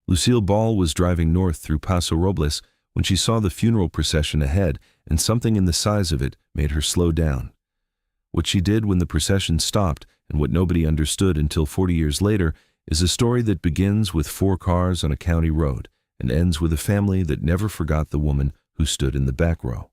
Lucille Ball was driving north through Paso Robles when she saw the funeral procession ahead, and something in the size of it made her slow down. What she did when the procession stopped, and what nobody understood until 40 years later, is a story that begins with 4 cars on a county road and ends with a family that never forgot the woman who stood in the back row.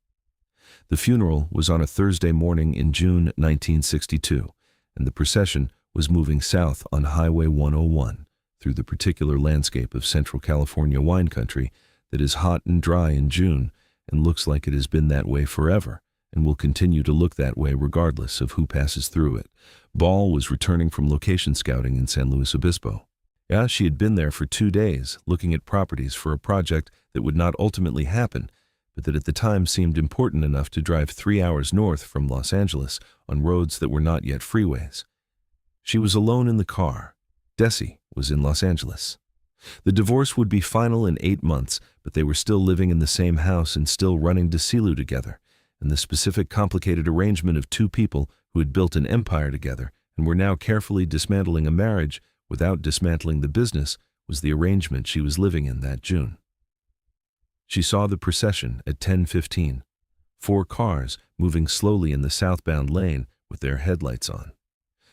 The funeral was on a Thursday morning in June 1962, and the procession was moving south on Highway 101 through the particular landscape of Central California wine country that is hot and dry in June and looks like it has been that way forever and will continue to look that way regardless of who passes through it. Ball was returning from location scouting in San Luis Obispo. Yeah, she had been there for 2 days looking at properties for a project that would not ultimately happen, but that at the time seemed important enough to drive 3 hours north from Los Angeles on roads that were not yet freeways. She was alone in the car. Desi was in Los Angeles. The divorce would be final in 8 months, but they were still living in the same house and still running Desilu together, and the specific complicated arrangement of 2 people who had built an empire together and were now carefully dismantling a marriage without dismantling the business was the arrangement she was living in that June. She saw the procession at 10:15, 4 cars moving slowly in the southbound lane with their headlights on.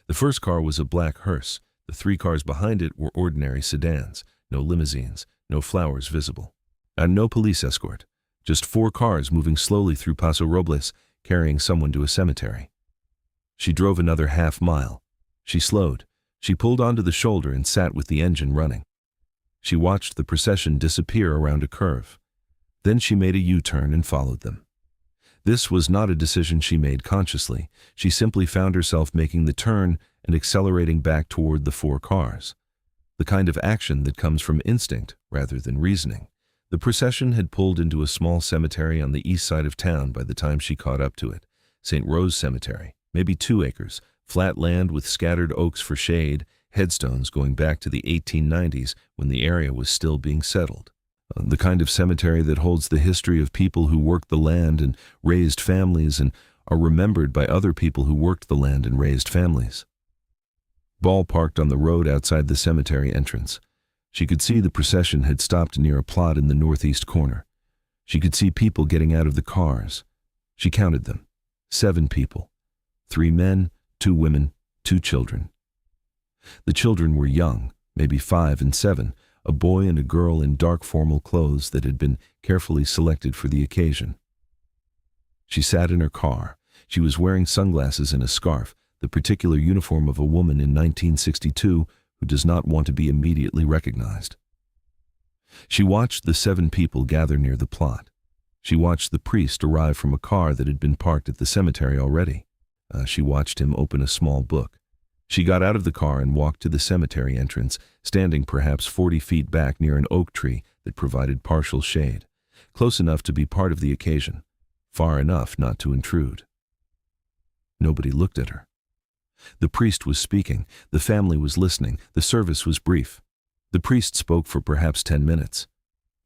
The first car was a black hearse. The 3 cars behind it were ordinary sedans, no limousines, no flowers visible, and no police escort. Just 4 cars moving slowly through Paso Robles, carrying someone to a cemetery. She drove another half mile. She slowed. She pulled onto the shoulder and sat with the engine running. She watched the procession disappear around a curve. Then she made a U-turn and followed them. This was not a decision she made consciously. She simply found herself making the turn and accelerating back toward the 4 cars. The kind of action that comes from instinct rather than reasoning. The procession had pulled into a small cemetery on the east side of town by the time she caught up to it. St. Rose Cemetery, maybe 2 acres, flat land with scattered oaks for shade, headstones going back to the 1890s when the area was still being settled. The kind of cemetery that holds the history of people who worked the land and raised families and are remembered by other people who worked the land and raised families. Ball parked on the road outside the cemetery entrance. She could see the procession had stopped near a plot in the northeast corner. She could see people getting out of the cars. She counted them. 7 people. 3 men, 2 women, 2 children. The children were young, maybe 5 and 7, a boy and a girl in dark formal clothes that had been carefully selected for the occasion. She sat in her car. She was wearing sunglasses and a scarf, the particular uniform of a woman in 1962 who does not want to be immediately recognized. She watched the 7 people gather near the plot. She watched the priest arrive from a car that had been parked at the cemetery already. She watched him open a small book. She got out of the car and walked to the cemetery entrance, standing perhaps 40 feet back near an oak tree that provided partial shade, close enough to be part of the occasion, far enough not to intrude. Nobody looked at her. The priest was speaking, the family was listening, the service was brief. The priest spoke for perhaps 10 minutes.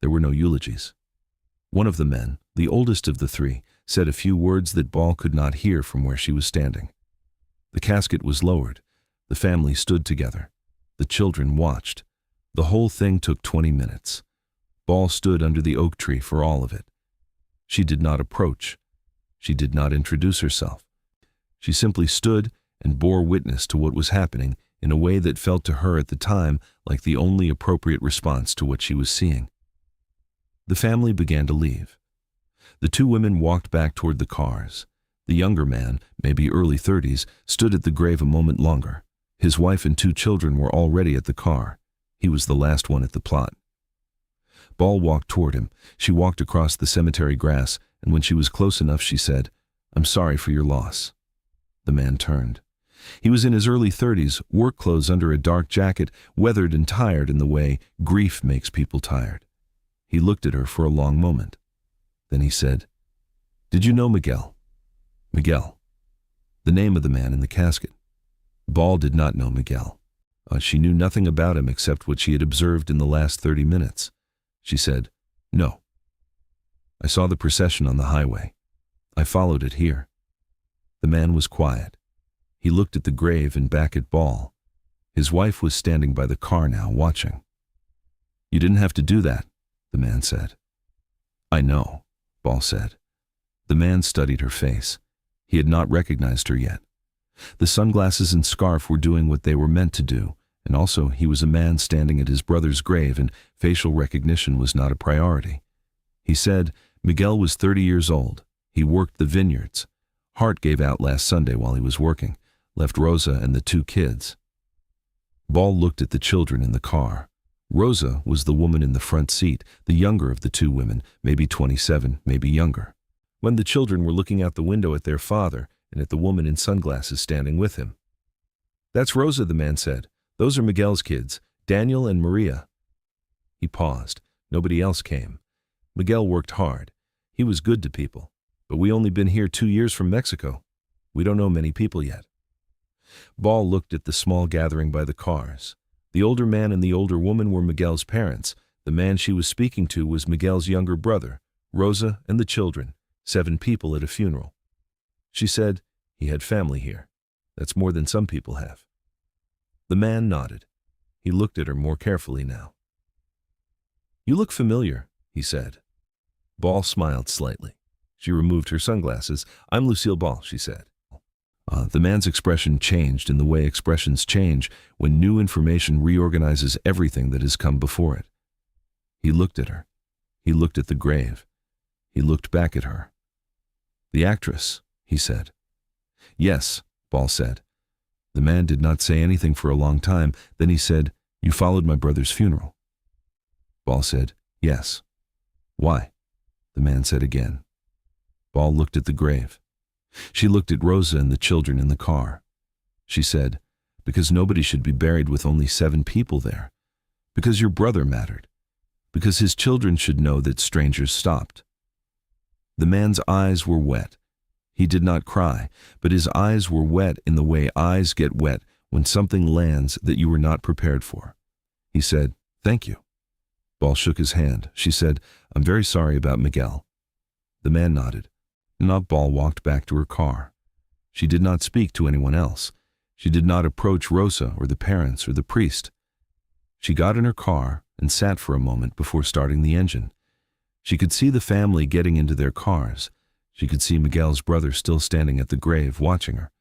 There were no eulogies. One of the men, the oldest of the 3, said a few words that Ball could not hear from where she was standing. The casket was lowered. The family stood together. The children watched. The whole thing took 20 minutes. Ball stood under the oak tree for all of it. She did not approach. She did not introduce herself. She simply stood and bore witness to what was happening in a way that felt to her at the time like the only appropriate response to what she was seeing. The family began to leave. The 2 women walked back toward the cars. The younger man, maybe early 30s, stood at the grave a moment longer. His wife and 2 children were already at the car. He was the last one at the plot. Ball walked toward him. She walked across the cemetery grass, and when she was close enough, she said, "I'm sorry for your loss." The man turned. He was in his early 30s, work clothes under a dark jacket, weathered and tired in the way grief makes people tired. He looked at her for a long moment. Then he said, "Did you know Miguel?" Miguel. The name of the man in the casket. Ball did not know Miguel. She knew nothing about him except what she had observed in the last 30 minutes. She said, "No. I saw the procession on the highway. I followed it here." The man was quiet. He looked at the grave and back at Ball. His wife was standing by the car now, watching. You didn't have to do that, the man said. I know, Ball said. The man studied her face. He had not recognized her yet. The sunglasses and scarf were doing what they were meant to do, and also he was a man standing at his brother's grave and facial recognition was not a priority. He said Miguel was 30 years old. He worked the vineyards. Heart gave out last Sunday while he was working, left Rosa and the 2 kids. Ball looked at the children in the car. Rosa was the woman in the front seat, the younger of the 2 women, maybe 27, maybe younger. When the children were looking out the window at their father and at the woman in sunglasses standing with him. That's Rosa, the man said. Those are Miguel's kids, Daniel and Maria. He paused. Nobody else came. Miguel worked hard. He was good to people. But we only been here 2 years from Mexico. We don't know many people yet. Ball looked at the small gathering by the cars. The older man and the older woman were Miguel's parents. The man she was speaking to was Miguel's younger brother, Rosa and the children, 7 people at a funeral. She said he had family here. That's more than some people have. The man nodded. He looked at her more carefully now. You look familiar, he said. Ball smiled slightly. She removed her sunglasses. I'm Lucille Ball, she said. The man's expression changed in the way expressions change when new information reorganizes everything that has come before it. He looked at her. He looked at the grave. He looked back at her. The actress, he said. Yes, Ball said. The man did not say anything for a long time. Then he said, You followed my brother's funeral. Ball said, Yes. Why? The man said again. Ball looked at the grave. She looked at Rosa and the children in the car. She said, Because nobody should be buried with only 7 people there. Because your brother mattered. Because his children should know that strangers stopped. The man's eyes were wet. He did not cry, but his eyes were wet in the way eyes get wet when something lands that you were not prepared for. He said, Thank you. Ball shook his hand. She said, I'm very sorry about Miguel. The man nodded. Ball walked back to her car. She did not speak to anyone else. She did not approach Rosa or the parents or the priest. She got in her car and sat for a moment before starting the engine. She could see the family getting into their cars. She could see Miguel's brother still standing at the grave watching her.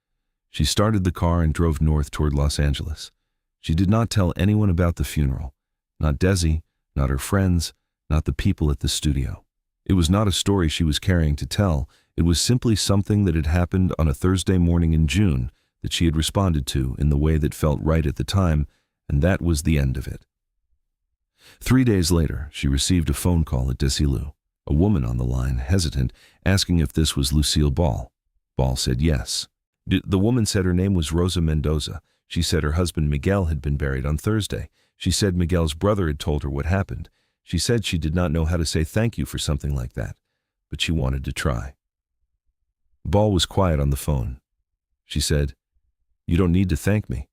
She started the car and drove north toward Los Angeles. She did not tell anyone about the funeral. Not Desi, not her friends, not the people at the studio. It was not a story she was carrying to tell. It was simply something that had happened on a Thursday morning in June that she had responded to in the way that felt right at the time, and that was the end of it. 3 days later, she received a phone call at Desilu. A woman on the line, hesitant, asking if this was Lucille Ball. Ball said yes. The woman said her name was Rosa Mendoza. She said her husband Miguel had been buried on Thursday. She said Miguel's brother had told her what happened. She said she did not know how to say thank you for something like that, but she wanted to try. Ball was quiet on the phone. She said, You don't need to thank me.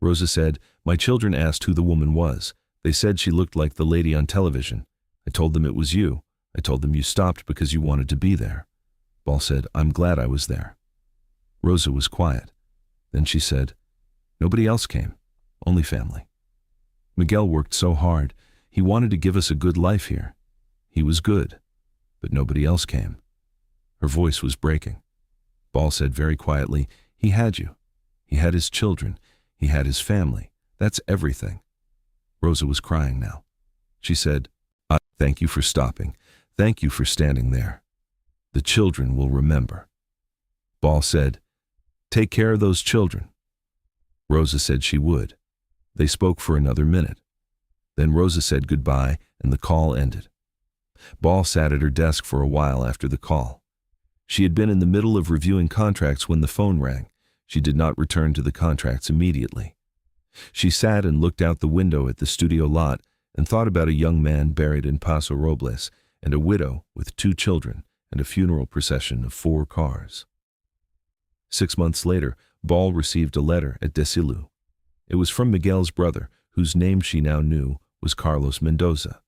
Rosa said, My children asked who the woman was. They said she looked like the lady on television. I told them it was you. I told them you stopped because you wanted to be there. Ball said, I'm glad I was there. Rosa was quiet. Then she said, Nobody else came, only family. Miguel worked so hard. He wanted to give us a good life here. He was good, but nobody else came. Her voice was breaking. Ball said very quietly, He had you. He had his children. He had his family. That's everything. Rosa was crying now. She said, Thank you for stopping. Thank you for standing there. The children will remember. Ball said, Take care of those children. Rosa said she would. They spoke for another minute. Then Rosa said goodbye and the call ended. Ball sat at her desk for a while after the call. She had been in the middle of reviewing contracts when the phone rang. She did not return to the contracts immediately. She sat and looked out the window at the studio lot and thought about a young man buried in Paso Robles and a widow with 2 children and a funeral procession of 4 cars. 6 months later, Ball received a letter at Desilu. It was from Miguel's brother, whose name she now knew was Carlos Mendoza.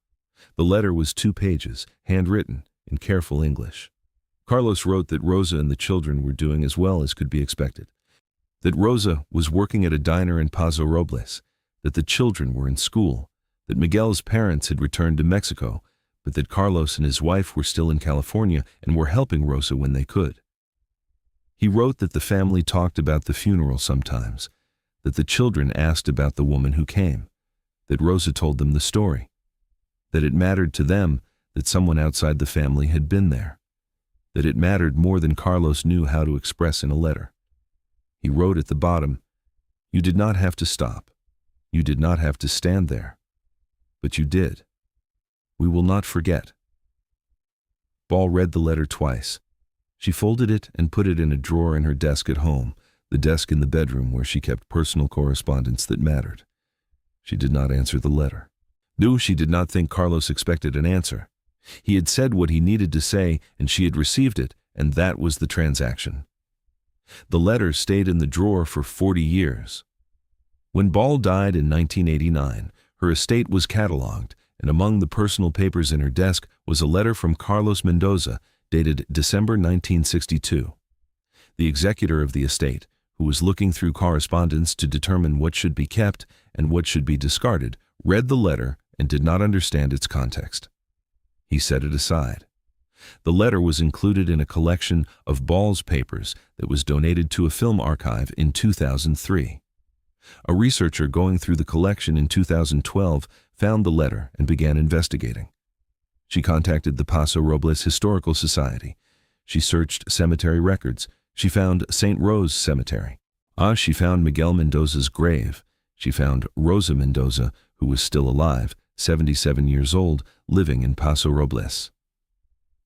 The letter was 2 pages, handwritten in careful English. Carlos wrote that Rosa and the children were doing as well as could be expected, that Rosa was working at a diner in Paso Robles, that the children were in school, that Miguel's parents had returned to Mexico, but that Carlos and his wife were still in California and were helping Rosa when they could. He wrote that the family talked about the funeral sometimes, that the children asked about the woman who came, that Rosa told them the story, that it mattered to them that someone outside the family had been there, that it mattered more than Carlos knew how to express in a letter. He wrote at the bottom, "You did not have to stop. You did not have to stand there. But you did. We will not forget." Ball read the letter twice. She folded it and put it in a drawer in her desk at home, the desk in the bedroom where she kept personal correspondence that mattered. She did not answer the letter. No, she did not think Carlos expected an answer. He had said what he needed to say, and she had received it, and that was the transaction. The letter stayed in the drawer for 40 years. When Ball died in 1989, her estate was catalogued, and among the personal papers in her desk was a letter from Carlos Mendoza, dated December 1962. The executor of the estate, who was looking through correspondence to determine what should be kept and what should be discarded, read the letter and did not understand its context. He set it aside. The letter was included in a collection of Ball's papers that was donated to a film archive in 2003. A researcher going through the collection in 2012 found the letter and began investigating. She contacted the Paso Robles Historical Society. She searched cemetery records. She found St. Rose Cemetery. She found Miguel Mendoza's grave. She found Rosa Mendoza, who was still alive, 77 years old, living in Paso Robles.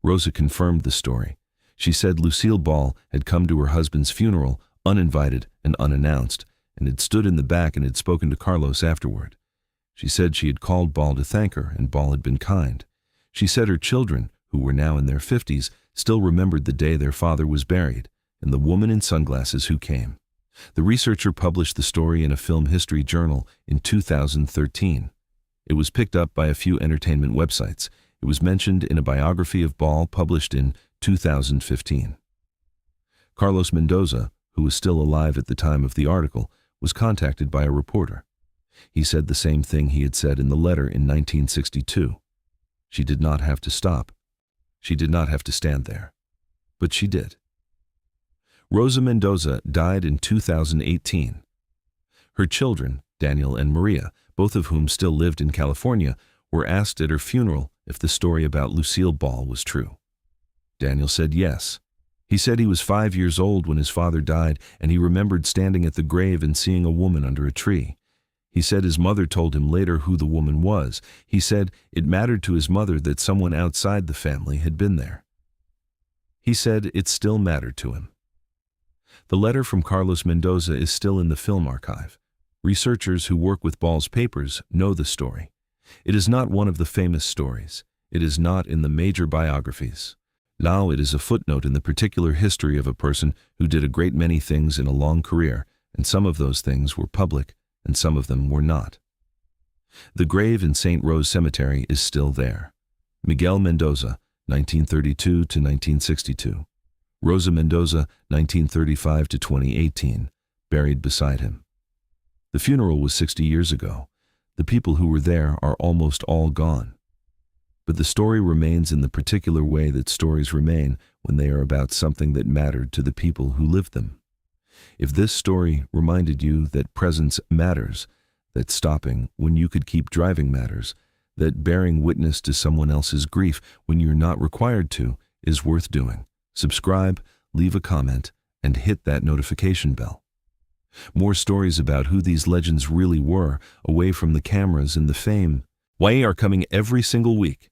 Rosa confirmed the story. She said Lucille Ball had come to her husband's funeral, uninvited and unannounced, and had stood in the back and had spoken to Carlos afterward. She said she had called Ball to thank her, and Ball had been kind. She said her children, who were now in their 50s, still remembered the day their father was buried, and the woman in sunglasses who came. The researcher published the story in a film history journal in 2013. It was picked up by a few entertainment websites. It was mentioned in a biography of Ball published in 2015. Carlos Mendoza, who was still alive at the time of the article, was contacted by a reporter. He said the same thing he had said in the letter in 1962. She did not have to stop. She did not have to stand there. But she did. Rosa Mendoza died in 2018. Her children, Daniel and Maria, both of whom still lived in California, were asked at her funeral if the story about Lucille Ball was true. Daniel said yes. He said he was 5 years old when his father died, and he remembered standing at the grave and seeing a woman under a tree. He said his mother told him later who the woman was. He said it mattered to his mother that someone outside the family had been there. He said it still mattered to him. The letter from Carlos Mendoza is still in the film archive. Researchers who work with Ball's papers know the story. It is not one of the famous stories. It is not in the major biographies. Now it is a footnote in the particular history of a person who did a great many things in a long career, and some of those things were public, and some of them were not. The grave in St. Rose Cemetery is still there. Miguel Mendoza, 1932 to 1962. Rosa Mendoza, 1935 to 2018, buried beside him. The funeral was 60 years ago. The people who were there are almost all gone. But the story remains in the particular way that stories remain when they are about something that mattered to the people who lived them. If this story reminded you that presence matters, that stopping when you could keep driving matters, that bearing witness to someone else's grief when you're not required to is worth doing, subscribe, leave a comment, and hit that notification bell. More stories about who these legends really were, away from the cameras and the fame, are coming every single week.